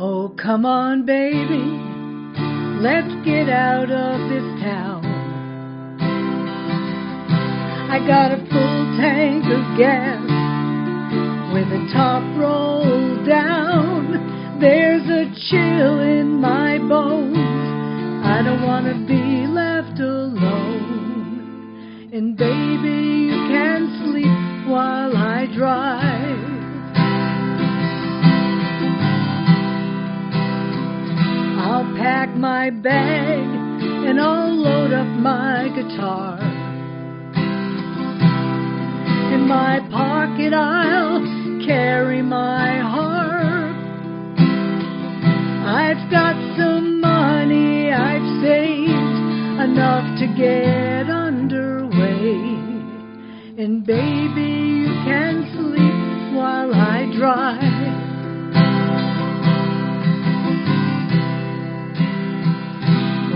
Oh, come on, baby, let's get out of this town. I got a full tank of gas with the top rolled down. There's a chill in my bones. I don't want to be left alone. And baby, you can sleep while I drive. I'll pack my bag and I'll load up my guitar. In my pocket I'll carry my harp. I've got some money I've saved, enough to get underway. And baby, you can sleep while I drive.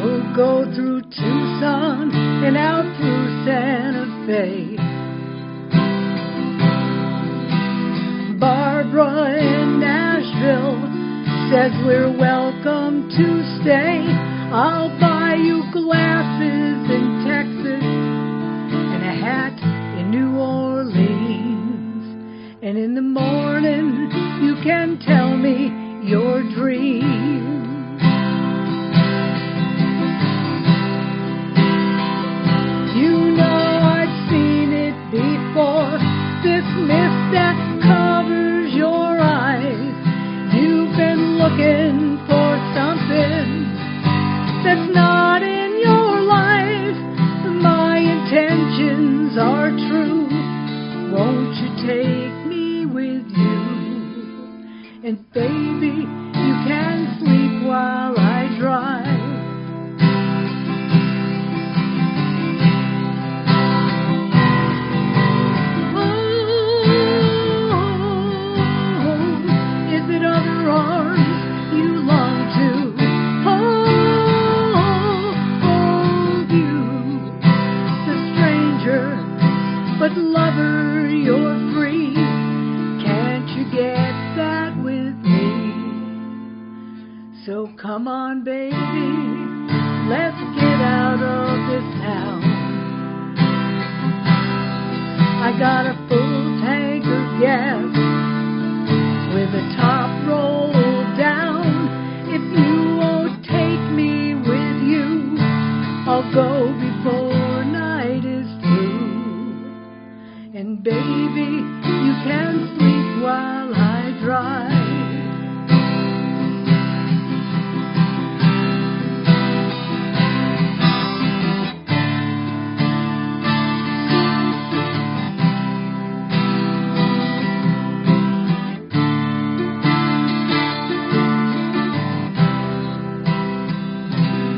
We'll go through Tucson and out through Santa Fe. Barbara in Nashville says we're welcome to stay. I'll buy you glasses in Texas and a hat in New Orleans. And in the morning you can tell me your dreams. You know I've seen it before, this mist that covers your eyes. You've been looking for something that's not in your life. My intentions are true. Won't you take me with you? And baby, you can sleep while I drive. But lover, you're free. Can't you get that with me? So come on, baby, let's get out of this town. I got a full tank of gas with the top rolled down. If you won't take me with you, I'll go before night is through. And baby, you can sleep while I drive.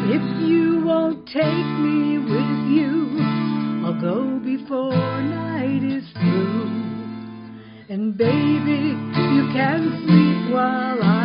If you won't take me with you, I'll go before night is through. And baby, you can sleep while I